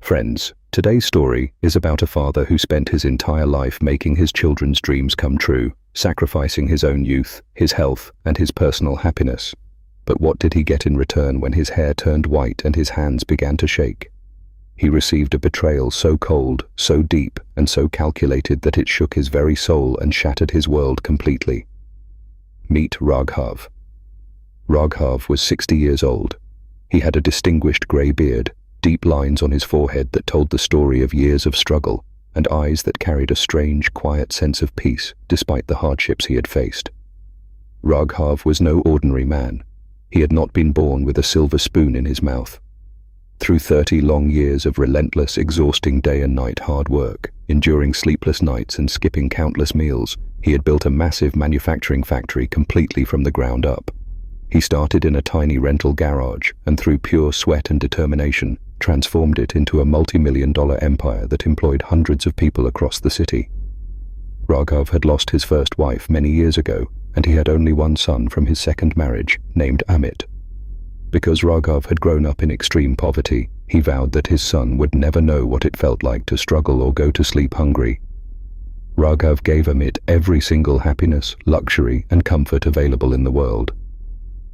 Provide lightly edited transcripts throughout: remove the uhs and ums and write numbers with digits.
Friends, today's story is about a father who spent his entire life making his children's dreams come true, sacrificing his own youth, his health, and his personal happiness. But what did he get in return when his hair turned white and his hands began to shake? He received a betrayal so cold, so deep, and so calculated that it shook his very soul and shattered his world completely. Meet Raghav. Raghav was 60 years old. He had a distinguished grey beard, deep lines on his forehead that told the story of years of struggle, and eyes that carried a strange, quiet sense of peace despite the hardships he had faced. Raghav was no ordinary man. He had not been born with a silver spoon in his mouth. Through 30 long years of relentless, exhausting day and night hard work, enduring sleepless nights and skipping countless meals, he had built a massive manufacturing factory completely from the ground up. He started in a tiny rental garage and through pure sweat and determination, transformed it into a multi-million-dollar empire that employed hundreds of people across the city. Raghav had lost his first wife many years ago, and he had only one son from his second marriage, named Amit. Because Raghav had grown up in extreme poverty, he vowed that his son would never know what it felt like to struggle or go to sleep hungry. Raghav gave Amit every single happiness, luxury, and comfort available in the world.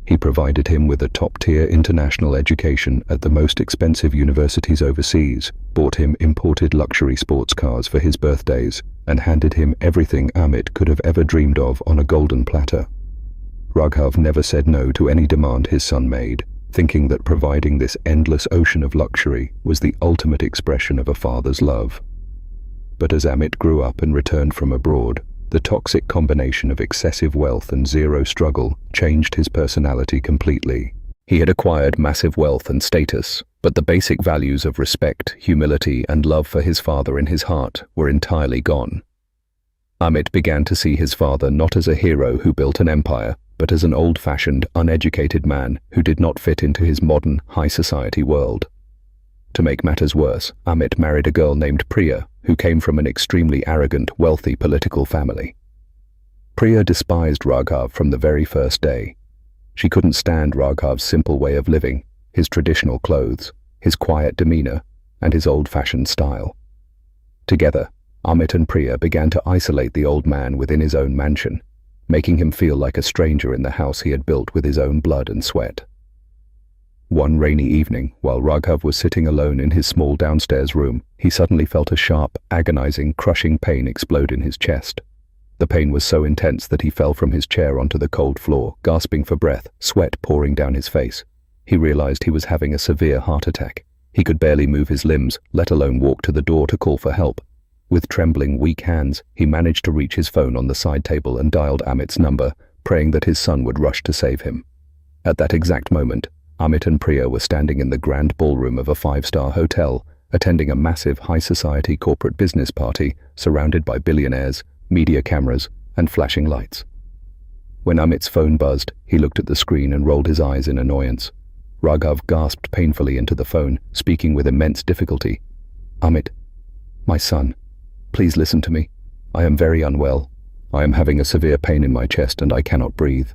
He provided him with a top-tier international education at the most expensive universities overseas, bought him imported luxury sports cars for his birthdays, and handed him everything Amit could have ever dreamed of on a golden platter. Raghav never said no to any demand his son made, thinking that providing this endless ocean of luxury was the ultimate expression of a father's love. But as Amit grew up and returned from abroad, the toxic combination of excessive wealth and zero struggle changed his personality completely. He had acquired massive wealth and status, but the basic values of respect, humility, and love for his father in his heart were entirely gone. Amit began to see his father not as a hero who built an empire, but as an old-fashioned, uneducated man who did not fit into his modern, high-society world. To make matters worse, Amit married a girl named Priya, who came from an extremely arrogant, wealthy political family. Priya despised Raghav from the very first day. She couldn't stand Raghav's simple way of living, his traditional clothes, his quiet demeanor, and his old-fashioned style. Together, Amit and Priya began to isolate the old man within his own mansion, making him feel like a stranger in the house he had built with his own blood and sweat. One rainy evening, while Raghav was sitting alone in his small downstairs room, he suddenly felt a sharp, agonizing, crushing pain explode in his chest. The pain was so intense that he fell from his chair onto the cold floor, gasping for breath, sweat pouring down his face. He realized he was having a severe heart attack. He could barely move his limbs, let alone walk to the door to call for help. With trembling, weak hands, he managed to reach his phone on the side table and dialed Amit's number, praying that his son would rush to save him. At that exact moment, Amit and Priya were standing in the grand ballroom of a 5-star hotel, attending a massive high-society corporate business party surrounded by billionaires, media cameras, and flashing lights. When Amit's phone buzzed, he looked at the screen and rolled his eyes in annoyance. Raghav gasped painfully into the phone, speaking with immense difficulty. "Amit, my son, please listen to me. I am very unwell. I am having a severe pain in my chest and I cannot breathe.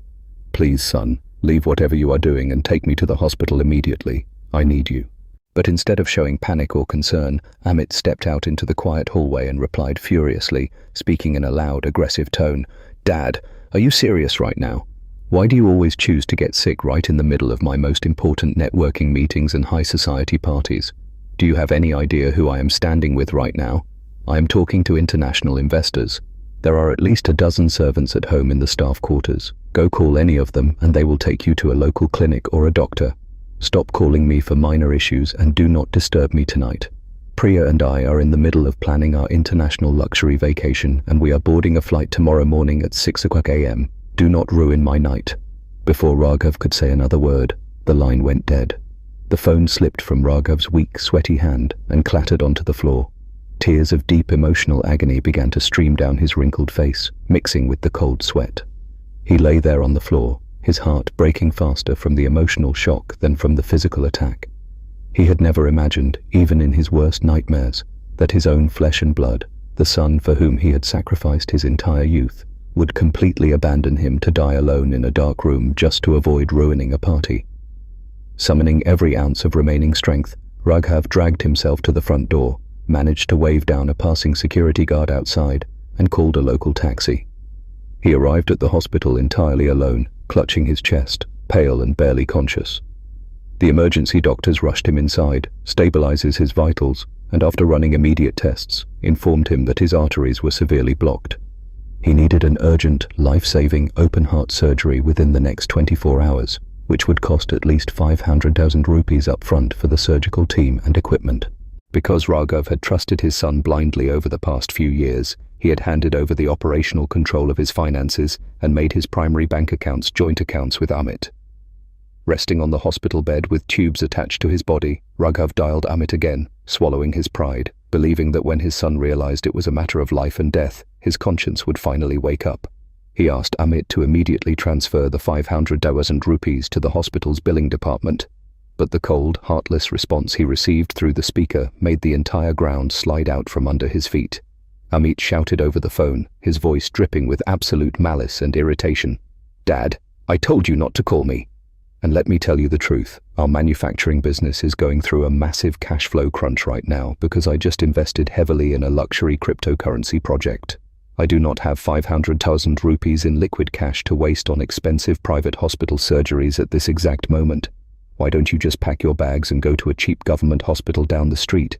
Please, son, leave whatever you are doing and take me to the hospital immediately. I need you." But instead of showing panic or concern, Amit stepped out into the quiet hallway and replied furiously, speaking in a loud, aggressive tone, "Dad, are you serious right now? Why do you always choose to get sick right in the middle of my most important networking meetings and high society parties? Do you have any idea who I am standing with right now? I am talking to international investors. There are at least a dozen servants at home in the staff quarters. Go call any of them and they will take you to a local clinic or a doctor. Stop calling me for minor issues and do not disturb me tonight. Priya and I are in the middle of planning our international luxury vacation and we are boarding a flight tomorrow morning at 6 o'clock a.m. Do not ruin my night." Before Raghav could say another word, the line went dead. The phone slipped from Raghav's weak, sweaty hand and clattered onto the floor. Tears of deep emotional agony began to stream down his wrinkled face, mixing with the cold sweat. He lay there on the floor, his heart breaking faster from the emotional shock than from the physical attack. He had never imagined, even in his worst nightmares, that his own flesh and blood, the son for whom he had sacrificed his entire youth, would completely abandon him to die alone in a dark room just to avoid ruining a party. Summoning every ounce of remaining strength, Raghav dragged himself to the front door, managed to wave down a passing security guard outside, and called a local taxi. He arrived at the hospital entirely alone, clutching his chest, pale and barely conscious. The emergency doctors rushed him inside, stabilizes his vitals, and after running immediate tests, informed him that his arteries were severely blocked. He needed an urgent, life-saving open-heart surgery within the next 24 hours, which would cost at least 500,000 rupees up front for the surgical team and equipment. Because Raghav had trusted his son blindly over the past few years, he had handed over the operational control of his finances and made his primary bank accounts joint accounts with Amit. Resting on the hospital bed with tubes attached to his body, Raghav dialed Amit again, swallowing his pride, believing that when his son realized it was a matter of life and death, his conscience would finally wake up. He asked Amit to immediately transfer the 500,000 rupees to the hospital's billing department, but the cold, heartless response he received through the speaker made the entire ground slide out from under his feet. Amit shouted over the phone, his voice dripping with absolute malice and irritation. "Dad, I told you not to call me. And let me tell you the truth, our manufacturing business is going through a massive cash flow crunch right now because I just invested heavily in a luxury cryptocurrency project. I do not have 500,000 rupees in liquid cash to waste on expensive private hospital surgeries at this exact moment. Why don't you just pack your bags and go to a cheap government hospital down the street?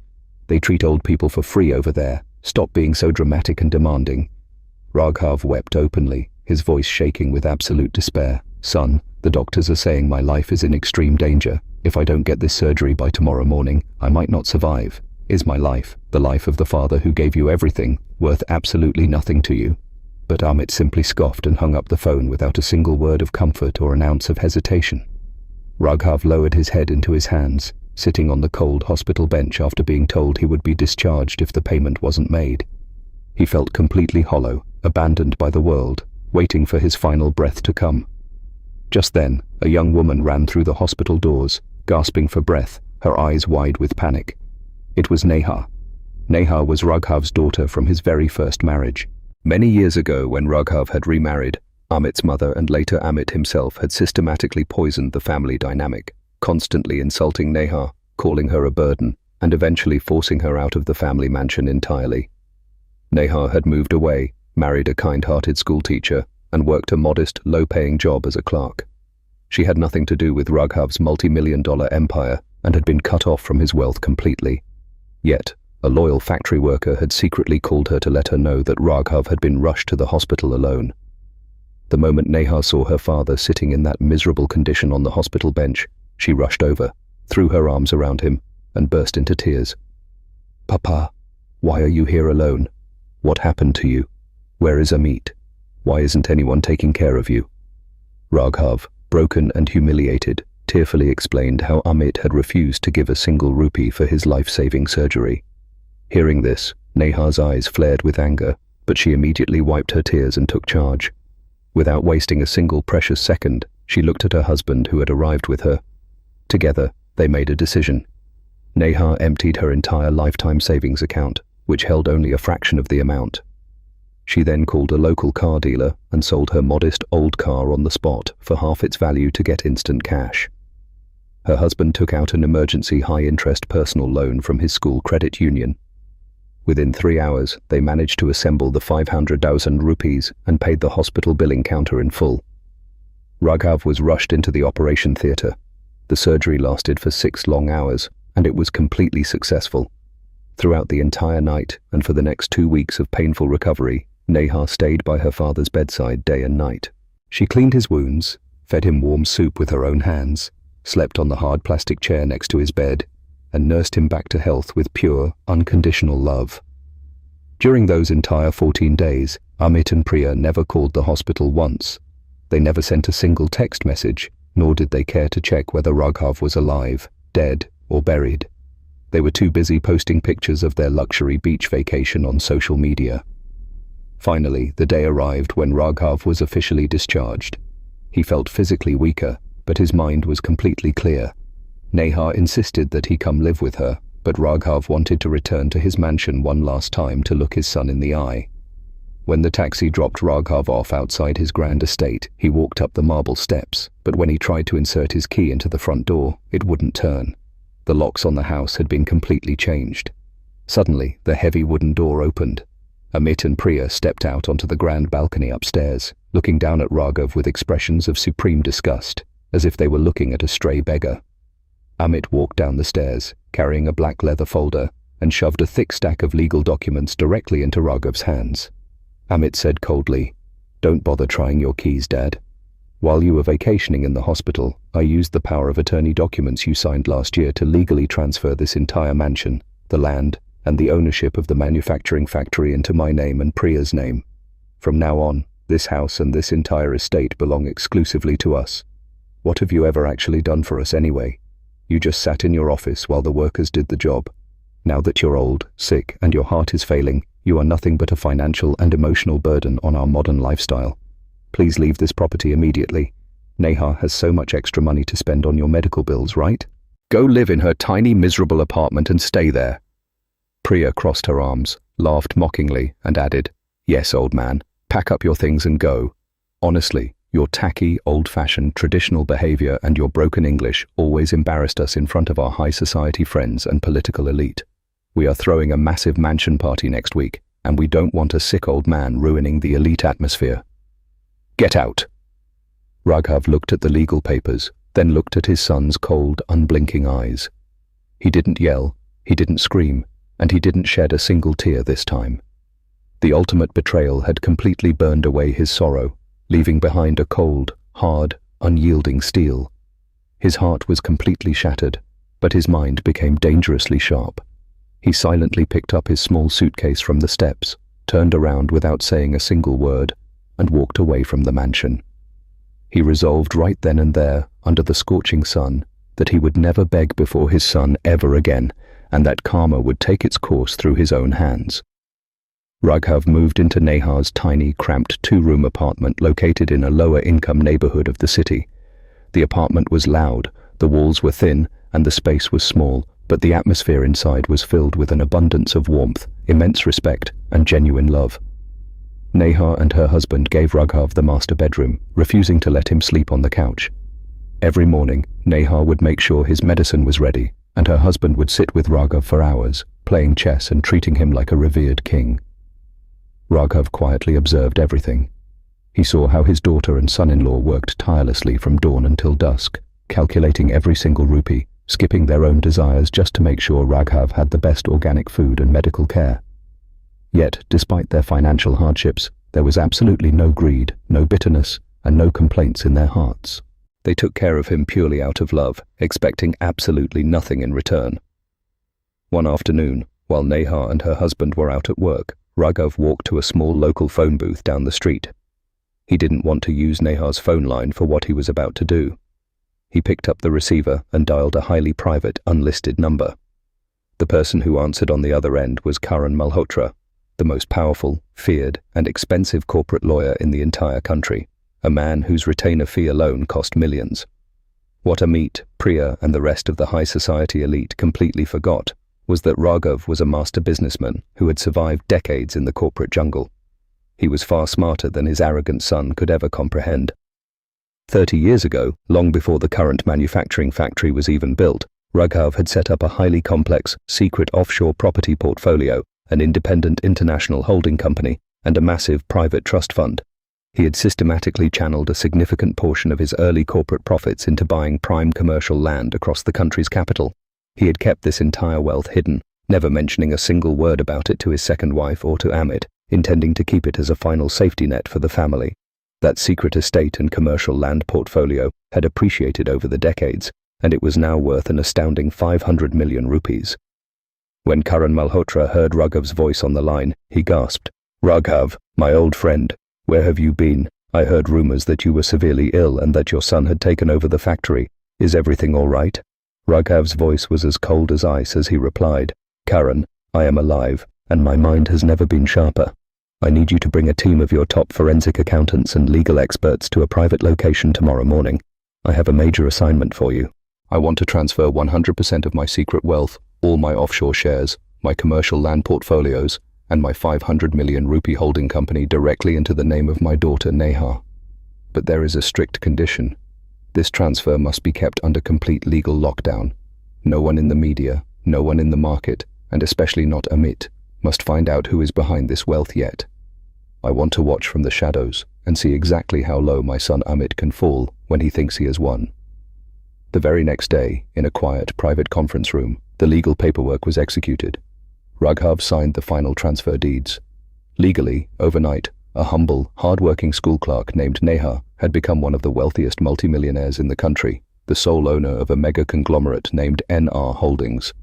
They treat old people for free over there. Stop being so dramatic and demanding." Raghav wept openly, his voice shaking with absolute despair. "Son, the doctors are saying my life is in extreme danger. If I don't get this surgery by tomorrow morning, I might not survive. Is my life, the life of the father who gave you everything, worth absolutely nothing to you?" But Amit simply scoffed and hung up the phone without a single word of comfort or an ounce of hesitation. Raghav lowered his head into his hands, sitting on the cold hospital bench after being told he would be discharged if the payment wasn't made. He felt completely hollow, abandoned by the world, waiting for his final breath to come. Just then, a young woman ran through the hospital doors, gasping for breath, her eyes wide with panic. It was Neha. Neha was Raghav's daughter from his very first marriage. Many years ago, when Raghav had remarried, Amit's mother and later Amit himself had systematically poisoned the family dynamic, constantly insulting Neha, calling her a burden, and eventually forcing her out of the family mansion entirely. Neha had moved away, married a kind-hearted schoolteacher, and worked a modest, low-paying job as a clerk. She had nothing to do with Raghav's multi-million-dollar empire and had been cut off from his wealth completely. Yet, a loyal factory worker had secretly called her to let her know that Raghav had been rushed to the hospital alone. The moment Neha saw her father sitting in that miserable condition on the hospital bench, she rushed over, threw her arms around him, and burst into tears. "Papa, why are you here alone? What happened to you? Where is Amit? Why isn't anyone taking care of you?" Raghav, broken and humiliated, tearfully explained how Amit had refused to give a single rupee for his life-saving surgery. Hearing this, Neha's eyes flared with anger, but she immediately wiped her tears and took charge. Without wasting a single precious second, she looked at her husband who had arrived with her. Together, they made a decision. Neha emptied her entire lifetime savings account, which held only a fraction of the amount. She then called a local car dealer and sold her modest old car on the spot for half its value to get instant cash. Her husband took out an emergency high-interest personal loan from his school credit union. Within 3 hours, they managed to assemble the 500,000 rupees and paid the hospital billing counter in full. Raghav was rushed into the operation theatre. The surgery lasted for 6 long hours, and it was completely successful. Throughout the entire night, and for the next 2 weeks of painful recovery, Neha stayed by her father's bedside day and night. She cleaned his wounds, fed him warm soup with her own hands, slept on the hard plastic chair next to his bed, and nursed him back to health with pure, unconditional love. During those entire 14 days, Amit and Priya never called the hospital once. They never sent a single text message, nor did they care to check whether Raghav was alive, dead, or buried. They were too busy posting pictures of their luxury beach vacation on social media. Finally, the day arrived when Raghav was officially discharged. He felt physically weaker, but his mind was completely clear. Neha insisted that he come live with her, but Raghav wanted to return to his mansion one last time to look his son in the eye. When the taxi dropped Raghav off outside his grand estate, he walked up the marble steps, but when he tried to insert his key into the front door, it wouldn't turn. The locks on the house had been completely changed. Suddenly, the heavy wooden door opened. Amit and Priya stepped out onto the grand balcony upstairs, looking down at Raghav with expressions of supreme disgust, as if they were looking at a stray beggar. Amit walked down the stairs, carrying a black leather folder, and shoved a thick stack of legal documents directly into Raghav's hands. Amit said coldly, "Don't bother trying your keys, Dad. While you were vacationing in the hospital, I used the power of attorney documents you signed last year to legally transfer this entire mansion, the land, and the ownership of the manufacturing factory into my name and Priya's name. From now on, this house and this entire estate belong exclusively to us. What have you ever actually done for us anyway? You just sat in your office while the workers did the job. Now that you're old, sick, and your heart is failing, you are nothing but a financial and emotional burden on our modern lifestyle. Please leave this property immediately. Neha has so much extra money to spend on your medical bills, right? Go live in her tiny, miserable apartment and stay there." Priya crossed her arms, laughed mockingly, and added, "Yes, old man, pack up your things and go. Honestly, your tacky, old-fashioned, traditional behavior and your broken English always embarrassed us in front of our high society friends and political elite. We are throwing a massive mansion party next week, and we don't want a sick old man ruining the elite atmosphere. Get out." Raghav looked at the legal papers, then looked at his son's cold, unblinking eyes. He didn't yell, he didn't scream, and he didn't shed a single tear this time. The ultimate betrayal had completely burned away his sorrow, leaving behind a cold, hard, unyielding steel. His heart was completely shattered, but his mind became dangerously sharp. He silently picked up his small suitcase from the steps, turned around without saying a single word, and walked away from the mansion. He resolved right then and there, under the scorching sun, that he would never beg before his son ever again, and that karma would take its course through his own hands. Raghav moved into Neha's tiny, cramped two-room apartment located in a lower-income neighborhood of the city. The apartment was loud, the walls were thin, and the space was small, but the atmosphere inside was filled with an abundance of warmth, immense respect, and genuine love. Neha and her husband gave Raghav the master bedroom, refusing to let him sleep on the couch. Every morning, Neha would make sure his medicine was ready, and her husband would sit with Raghav for hours, playing chess and treating him like a revered king. Raghav quietly observed everything. He saw how his daughter and son-in-law worked tirelessly from dawn until dusk, calculating every single rupee, skipping their own desires just to make sure Raghav had the best organic food and medical care. Yet, despite their financial hardships, there was absolutely no greed, no bitterness, and no complaints in their hearts. They took care of him purely out of love, expecting absolutely nothing in return. One afternoon, while Neha and her husband were out at work, Raghav walked to a small local phone booth down the street. He didn't want to use Neha's phone line for what he was about to do. He picked up the receiver and dialed a highly private, unlisted number. The person who answered on the other end was Karan Malhotra, the most powerful, feared, and expensive corporate lawyer in the entire country, a man whose retainer fee alone cost millions. What Amit, Priya, and the rest of the high society elite completely forgot was that Raghav was a master businessman who had survived decades in the corporate jungle. He was far smarter than his arrogant son could ever comprehend. 30 years ago, long before the current manufacturing factory was even built, Raghav had set up a highly complex, secret offshore property portfolio, an independent international holding company, and a massive private trust fund. He had systematically channeled a significant portion of his early corporate profits into buying prime commercial land across the country's capital. He had kept this entire wealth hidden, never mentioning a single word about it to his second wife or to Amit, intending to keep it as a final safety net for the family. That secret estate and commercial land portfolio had appreciated over the decades, and it was now worth an astounding 500 million rupees. When Karan Malhotra heard Raghav's voice on the line, he gasped, "Raghav, my old friend, where have you been? I heard rumors that you were severely ill and that your son had taken over the factory. Is everything all right?" Raghav's voice was as cold as ice as he replied, "Karan, I am alive, and my mind has never been sharper. I need you to bring a team of your top forensic accountants and legal experts to a private location tomorrow morning. I have a major assignment for you. I want to transfer 100% of my secret wealth, all my offshore shares, my commercial land portfolios, and my 500 million rupee holding company directly into the name of my daughter Neha. But there is a strict condition. This transfer must be kept under complete legal lockdown. No one in the media, no one in the market, and especially not Amit, must find out who is behind this wealth yet. I want to watch from the shadows and see exactly how low my son Amit can fall when he thinks he has won. The very next day, in a quiet, private conference room, the legal paperwork was executed. Raghav signed the final transfer deeds. Legally, overnight, a humble, hardworking school clerk named Neha had become one of the wealthiest multimillionaires in the country, the sole owner of a mega conglomerate named NR Holdings.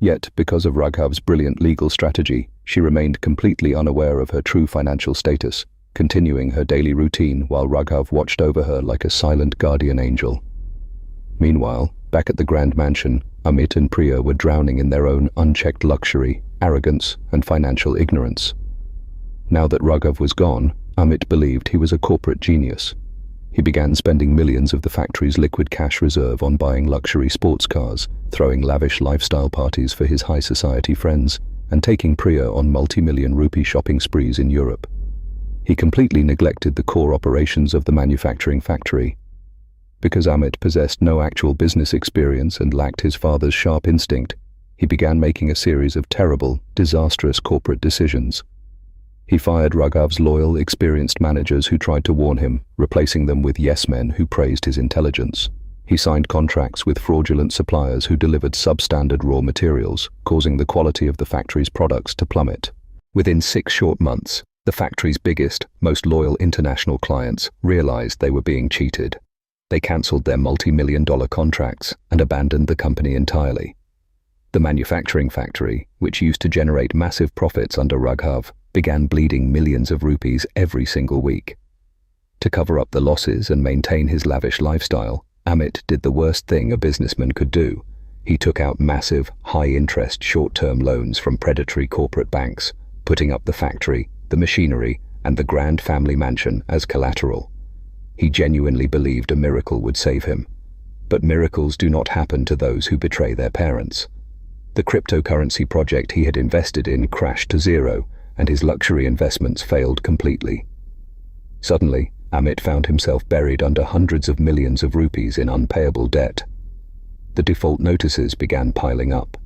Yet, because of Raghav's brilliant legal strategy, she remained completely unaware of her true financial status, continuing her daily routine while Raghav watched over her like a silent guardian angel. Meanwhile, back at the grand mansion, Amit and Priya were drowning in their own unchecked luxury, arrogance, and financial ignorance. Now that Raghav was gone, Amit believed he was a corporate genius. He began spending millions of the factory's liquid cash reserve on buying luxury sports cars, throwing lavish lifestyle parties for his high society friends, and taking Priya on multi-million rupee shopping sprees in Europe. He completely neglected the core operations of the manufacturing factory. Because Amit possessed no actual business experience and lacked his father's sharp instinct, he began making a series of terrible, disastrous corporate decisions. He fired Raghav's loyal, experienced managers who tried to warn him, replacing them with yes-men who praised his intelligence. He signed contracts with fraudulent suppliers who delivered substandard raw materials, causing the quality of the factory's products to plummet. Within 6 short months, the factory's biggest, most loyal international clients realized they were being cheated. They cancelled their multi-million-dollar contracts and abandoned the company entirely. The manufacturing factory, which used to generate massive profits under Raghav, began bleeding millions of rupees every single week. To cover up the losses and maintain his lavish lifestyle, Amit did the worst thing a businessman could do. He took out massive, high-interest short-term loans from predatory corporate banks, putting up the factory, the machinery, and the grand family mansion as collateral. He genuinely believed a miracle would save him. But miracles do not happen to those who betray their parents. The cryptocurrency project he had invested in crashed to zero, and his luxury investments failed completely. Suddenly, Amit found himself buried under hundreds of millions of rupees in unpayable debt. The default notices began piling up.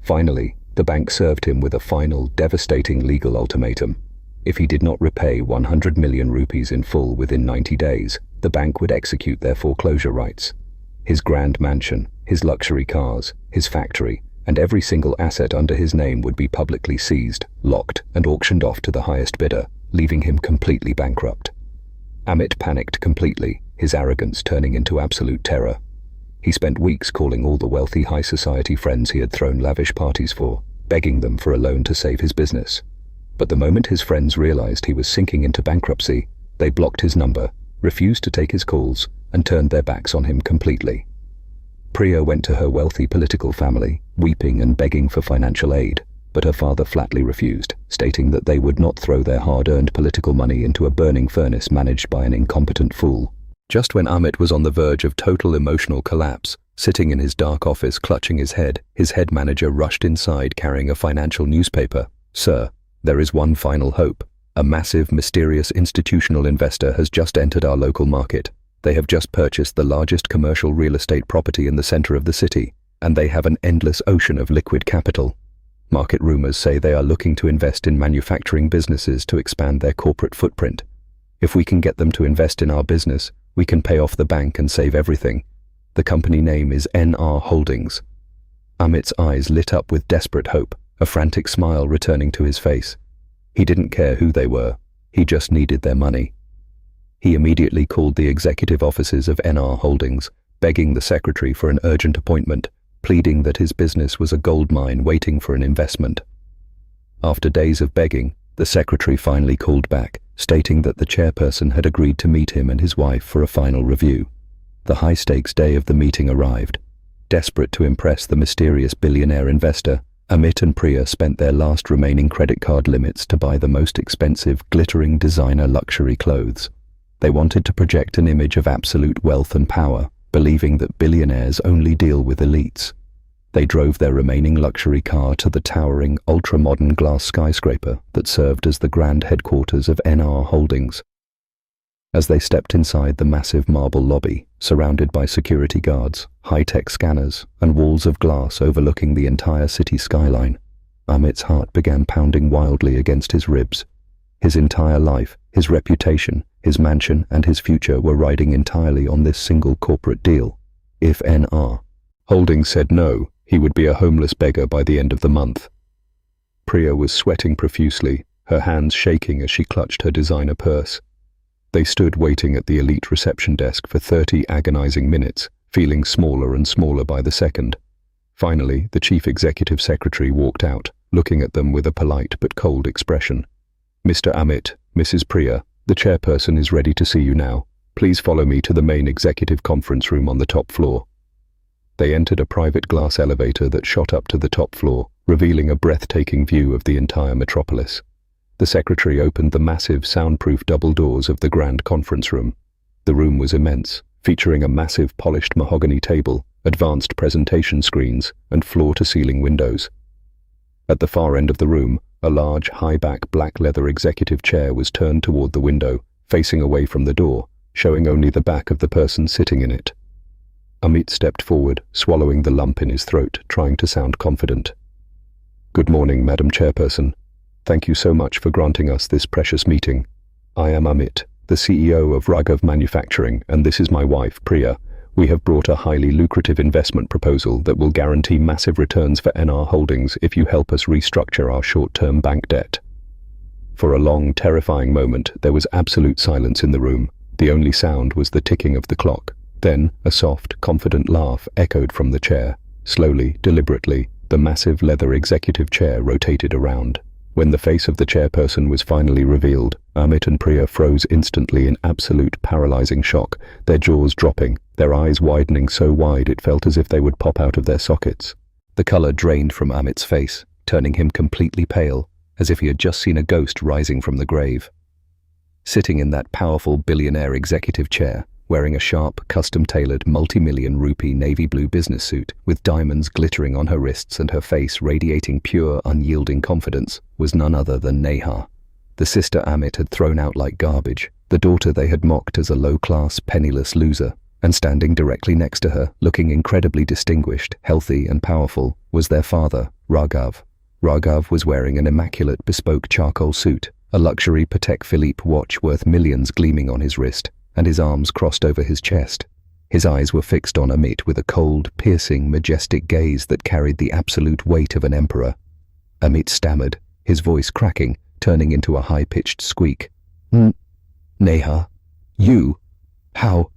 Finally, the bank served him with a final, devastating legal ultimatum. If he did not repay 100 million rupees in full within 90 days, the bank would execute their foreclosure rights. His grand mansion, his luxury cars, his factory, and every single asset under his name would be publicly seized, locked, and auctioned off to the highest bidder, leaving him completely bankrupt. Amit panicked completely, his arrogance turning into absolute terror. He spent weeks calling all the wealthy high society friends he had thrown lavish parties for, begging them for a loan to save his business. But the moment his friends realized he was sinking into bankruptcy, they blocked his number, refused to take his calls, and turned their backs on him completely. Priya went to her wealthy political family, weeping and begging for financial aid, but her father flatly refused, stating that they would not throw their hard-earned political money into a burning furnace managed by an incompetent fool. Just when Amit was on the verge of total emotional collapse, sitting in his dark office clutching his head manager rushed inside carrying a financial newspaper. "Sir, there is one final hope. A massive, mysterious institutional investor has just entered our local market. They have just purchased the largest commercial real estate property in the center of the city, and they have an endless ocean of liquid capital. Market rumors say they are looking to invest in manufacturing businesses to expand their corporate footprint. If we can get them to invest in our business, we can pay off the bank and save everything. The company name is NR Holdings." Amit's eyes lit up with desperate hope, a frantic smile returning to his face. He didn't care who they were, he just needed their money. He immediately called the executive offices of NR Holdings, begging the secretary for an urgent appointment, pleading that his business was a gold mine waiting for an investment. After days of begging, the secretary finally called back, stating that the chairperson had agreed to meet him and his wife for a final review. The high-stakes day of the meeting arrived. Desperate to impress the mysterious billionaire investor, Amit and Priya spent their last remaining credit card limits to buy the most expensive, glittering designer luxury clothes. They wanted to project an image of absolute wealth and power, believing that billionaires only deal with elites. They drove their remaining luxury car to the towering, ultra-modern glass skyscraper that served as the grand headquarters of NR Holdings. As they stepped inside the massive marble lobby, surrounded by security guards, high-tech scanners, and walls of glass overlooking the entire city skyline. Amit's heart began pounding wildly against his ribs. His entire life, his reputation, his mansion, and his future were riding entirely on this single corporate deal. If N.R. Holdings said no, he would be a homeless beggar by the end of the month. Priya was sweating profusely, her hands shaking as she clutched her designer purse. They stood waiting at the elite reception desk for 30 agonizing minutes, feeling smaller and smaller by the second. Finally, the chief executive secretary walked out, looking at them with a polite but cold expression. "Mr. Amit, Mrs. Priya, the chairperson is ready to see you now. Please follow me to the main executive conference room on the top floor." They entered a private glass elevator that shot up to the top floor, revealing a breathtaking view of the entire metropolis. The secretary opened the massive, soundproof double doors of the grand conference room. The room was immense, featuring a massive polished mahogany table, advanced presentation screens, and floor-to-ceiling windows. At the far end of the room, a large, high-back black leather executive chair was turned toward the window, facing away from the door, showing only the back of the person sitting in it. Amit stepped forward, swallowing the lump in his throat, trying to sound confident. "Good morning, Madam Chairperson. Thank you so much for granting us this precious meeting. I am Amit, the CEO of Raghav Manufacturing, and this is my wife, Priya. We have brought a highly lucrative investment proposal that will guarantee massive returns for NR Holdings if you help us restructure our short-term bank debt." For a long, terrifying moment, there was absolute silence in the room. The only sound was the ticking of the clock. Then, a soft, confident laugh echoed from the chair. Slowly, deliberately, the massive leather executive chair rotated around. When the face of the chairperson was finally revealed, Amit and Priya froze instantly in absolute paralyzing shock, their jaws dropping, their eyes widening so wide it felt as if they would pop out of their sockets. The color drained from Amit's face, turning him completely pale, as if he had just seen a ghost rising from the grave. Sitting in that powerful billionaire executive chair, wearing a sharp, custom-tailored, multi-million rupee navy blue business suit with diamonds glittering on her wrists and her face radiating pure, unyielding confidence, was none other than Neha, the sister Amit had thrown out like garbage, the daughter they had mocked as a low-class, penniless loser. And standing directly next to her, looking incredibly distinguished, healthy and powerful, was their father, Raghav. Raghav was wearing an immaculate bespoke charcoal suit, a luxury Patek Philippe watch worth millions gleaming on his wrist, and his arms crossed over his chest. His eyes were fixed on Amit with a cold, piercing, majestic gaze that carried the absolute weight of an emperor. Amit stammered, his voice cracking, turning into a high-pitched squeak. "Neha, you? How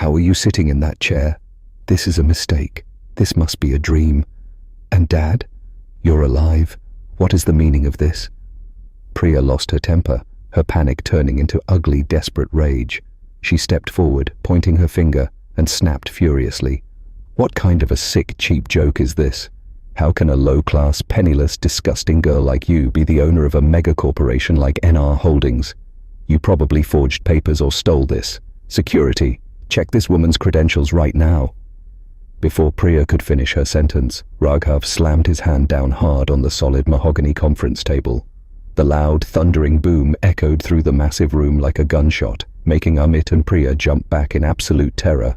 are you sitting in that chair? This is a mistake. This must be a dream. And Dad? You're alive. What is the meaning of this?" Priya lost her temper, her panic turning into ugly, desperate rage. She stepped forward, pointing her finger, and snapped furiously. "What kind of a sick, cheap joke is this? How can a low-class, penniless, disgusting girl like you be the owner of a mega-corporation like NR Holdings? You probably forged papers or stole this. Security, check this woman's credentials right now." Before Priya could finish her sentence, Raghav slammed his hand down hard on the solid mahogany conference table. The loud, thundering boom echoed through the massive room like a gunshot, making Amit and Priya jump back in absolute terror.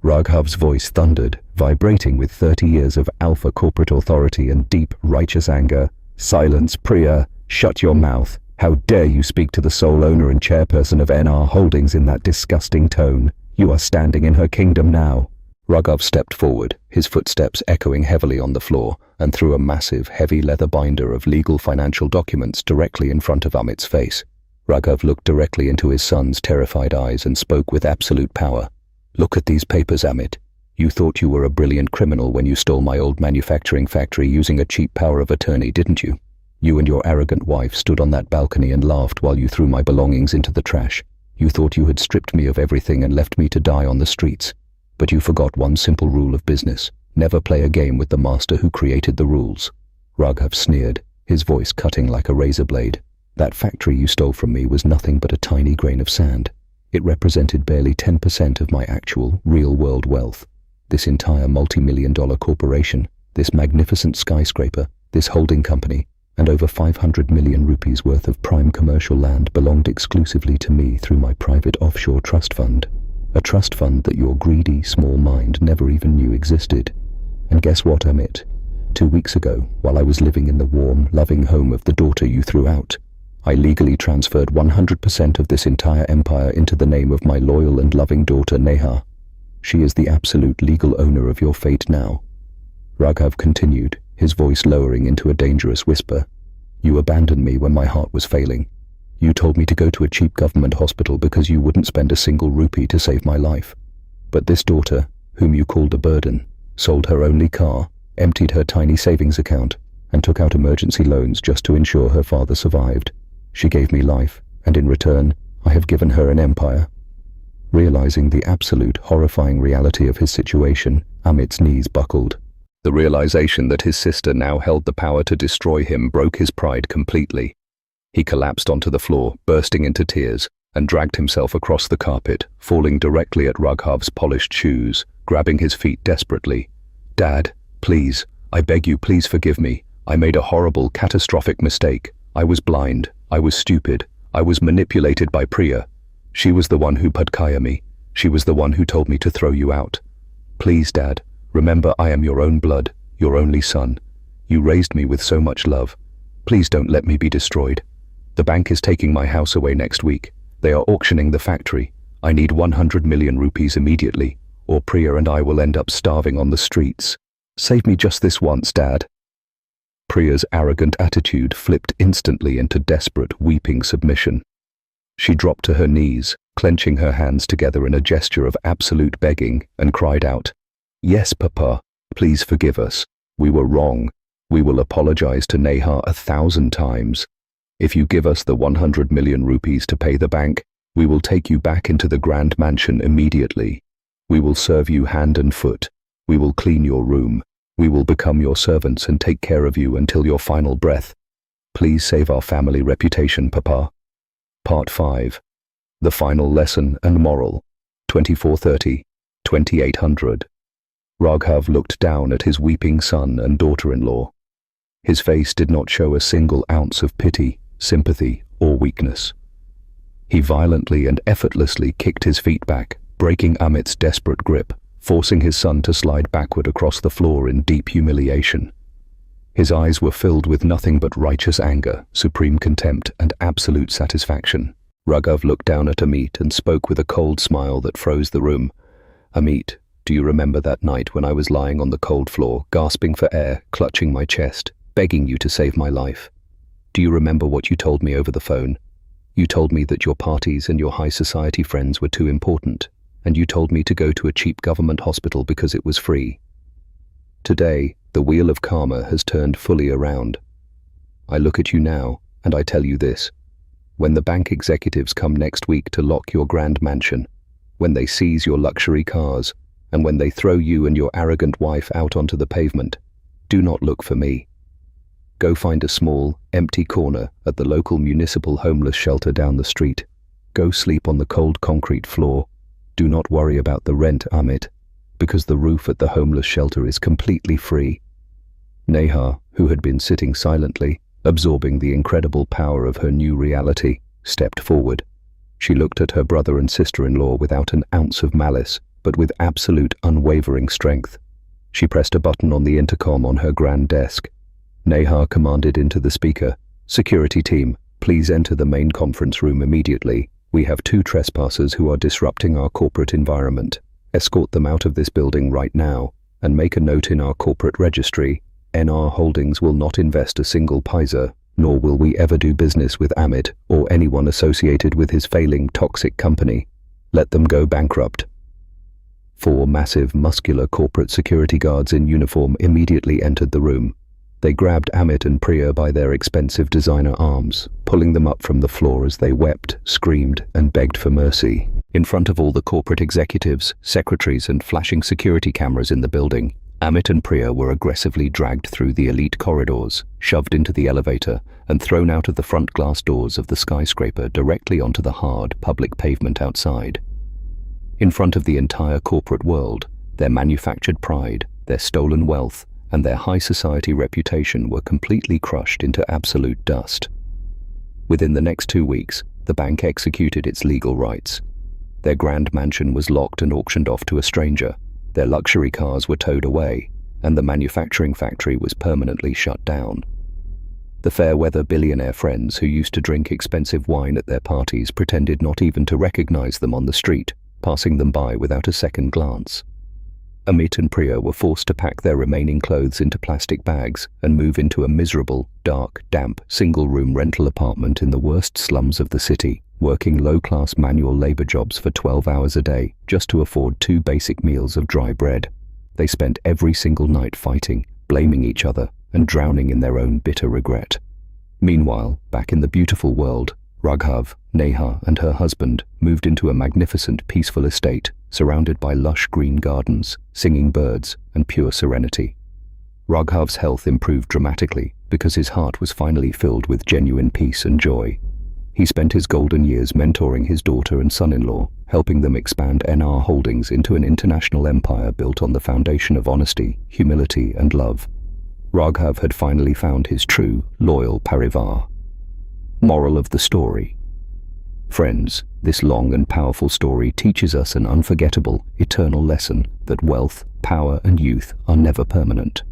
Raghav's voice thundered, vibrating with 30 years of alpha corporate authority and deep, righteous anger. "Silence, Priya! Shut your mouth! How dare you speak to the sole owner and chairperson of NR Holdings in that disgusting tone? You are standing in her kingdom now." Raghav stepped forward, his footsteps echoing heavily on the floor, and threw a massive, heavy leather binder of legal financial documents directly in front of Amit's face. Raghav looked directly into his son's terrified eyes and spoke with absolute power. "Look at these papers, Amit. You thought you were a brilliant criminal when you stole my old manufacturing factory using a cheap power of attorney, didn't you? You and your arrogant wife stood on that balcony and laughed while you threw my belongings into the trash. You thought you had stripped me of everything and left me to die on the streets. But you forgot one simple rule of business. Never play a game with the master who created the rules." Raghav sneered, his voice cutting like a razor blade. "That factory you stole from me was nothing but a tiny grain of sand. It represented barely 10% of my actual, real-world wealth. This entire multi-million-dollar corporation, this magnificent skyscraper, this holding company, and over 500 million rupees worth of prime commercial land belonged exclusively to me through my private offshore trust fund. A trust fund that your greedy, small mind never even knew existed. And guess what, Amit? 2 weeks ago, while I was living in the warm, loving home of the daughter you threw out, I legally transferred 100% of this entire empire into the name of my loyal and loving daughter Neha. She is the absolute legal owner of your fate now. Raghav continued, his voice lowering into a dangerous whisper. You abandoned me when my heart was failing. You told me to go to a cheap government hospital because you wouldn't spend a single rupee to save my life. But this daughter, whom you called a burden, sold her only car, emptied her tiny savings account, and took out emergency loans just to ensure her father survived. She gave me life, and in return, I have given her an empire. Realizing the absolute horrifying reality of his situation, Amit's knees buckled. The realization that his sister now held the power to destroy him broke his pride completely. He collapsed onto the floor, bursting into tears, and dragged himself across the carpet, falling directly at Raghav's polished shoes, grabbing his feet desperately. Dad, please, I beg you, please forgive me. I made a horrible, catastrophic mistake. I was blind. I was stupid. I was manipulated by Priya. She was the one who padkaya me. She was the one who told me to throw you out. Please, Dad, remember I am your own blood, your only son. You raised me with so much love. Please don't let me be destroyed. The bank is taking my house away next week. They are auctioning the factory. I need 100 million rupees immediately, or Priya and I will end up starving on the streets. Save me just this once, Dad. Priya's arrogant attitude flipped instantly into desperate, weeping submission. She dropped to her knees, clenching her hands together in a gesture of absolute begging, and cried out, Yes, Papa, please forgive us. We were wrong. We will apologize to Neha 1,000 times. If you give us the 100 million rupees to pay the bank, we will take you back into the grand mansion immediately. We will serve you hand and foot. We will clean your room. We will become your servants and take care of you until your final breath. Please save our family reputation, Papa. Part 5. The Final Lesson and Moral. 2430, 2800. Raghav looked down at his weeping son and daughter-in-law. His face did not show a single ounce of pity, sympathy, or weakness. He violently and effortlessly kicked his feet back, breaking Amit's desperate grip, forcing his son to slide backward across the floor in deep humiliation. His eyes were filled with nothing but righteous anger, supreme contempt, and absolute satisfaction. Raghav looked down at Amit and spoke with a cold smile that froze the room. Amit, do you remember that night when I was lying on the cold floor, gasping for air, clutching my chest, begging you to save my life? Do you remember what you told me over the phone? You told me that your parties and your high society friends were too important, and you told me to go to a cheap government hospital because it was free. Today, the wheel of karma has turned fully around. I look at you now, and I tell you this. When the bank executives come next week to lock your grand mansion, when they seize your luxury cars, and when they throw you and your arrogant wife out onto the pavement, do not look for me. Go find a small, empty corner at the local municipal homeless shelter down the street. Go sleep on the cold concrete floor. Do not worry about the rent, Amit, because the roof at the homeless shelter is completely free. Neha, who had been sitting silently, absorbing the incredible power of her new reality, stepped forward. She looked at her brother and sister-in-law without an ounce of malice, but with absolute unwavering strength. She pressed a button on the intercom on her grand desk. Neha commanded into the speaker, "Security team, please enter the main conference room immediately. We have 2 trespassers who are disrupting our corporate environment. Escort them out of this building right now, and make a note in our corporate registry. NR Holdings will not invest a single paisa, nor will we ever do business with Amit or anyone associated with his failing toxic company. Let them go bankrupt." 4 massive, muscular corporate security guards in uniform immediately entered the room. They grabbed Amit and Priya by their expensive designer arms, pulling them up from the floor as they wept, screamed, and begged for mercy. In front of all the corporate executives, secretaries, and flashing security cameras in the building, Amit and Priya were aggressively dragged through the elite corridors, shoved into the elevator, and thrown out of the front glass doors of the skyscraper directly onto the hard, public pavement outside. In front of the entire corporate world, their manufactured pride, their stolen wealth, and their high society reputation were completely crushed into absolute dust. Within the next 2 weeks, the bank executed its legal rights. Their grand mansion was locked and auctioned off to a stranger. Their luxury cars were towed away, and the manufacturing factory was permanently shut down. The fair-weather billionaire friends who used to drink expensive wine at their parties pretended not even to recognize them on the street, passing them by without a second glance. Amit and Priya were forced to pack their remaining clothes into plastic bags and move into a miserable, dark, damp, single-room rental apartment in the worst slums of the city, working low-class manual labor jobs for 12 hours a day just to afford 2 basic meals of dry bread. They spent every single night fighting, blaming each other, and drowning in their own bitter regret. Meanwhile, back in the beautiful world, Raghav, Neha, and her husband moved into a magnificent, peaceful estate surrounded by lush green gardens, singing birds, and pure serenity. Raghav's health improved dramatically because his heart was finally filled with genuine peace and joy. He spent his golden years mentoring his daughter and son-in-law, helping them expand NR Holdings into an international empire built on the foundation of honesty, humility, and love. Raghav had finally found his true, loyal parivar. Moral of the story. Friends, this long and powerful story teaches us an unforgettable, eternal lesson that wealth, power, and youth are never permanent.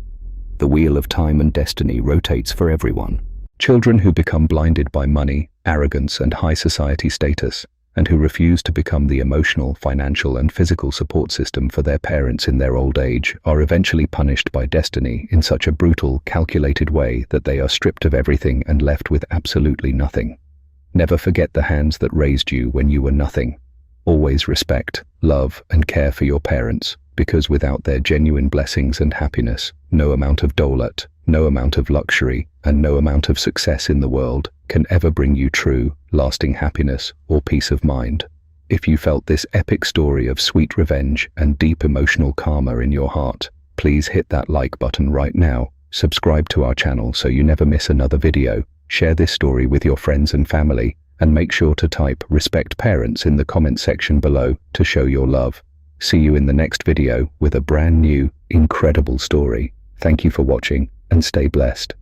The wheel of time and destiny rotates for everyone. Children who become blinded by money, arrogance, and high society status, and who refuse to become the emotional, financial, and physical support system for their parents in their old age, are eventually punished by destiny in such a brutal, calculated way that they are stripped of everything and left with absolutely nothing. Never forget the hands that raised you when you were nothing. Always respect, love, and care for your parents, because without their genuine blessings and happiness, no amount of daulat, no amount of luxury, and no amount of success in the world can ever bring you true, lasting happiness or peace of mind. If you felt this epic story of sweet revenge and deep emotional karma in your heart, please hit that like button right now, subscribe to our channel so you never miss another video, share this story with your friends and family, and make sure to type "respect parents" in the comment section below to show your love. See you in the next video with a brand new, incredible story. Thank you for watching and stay blessed.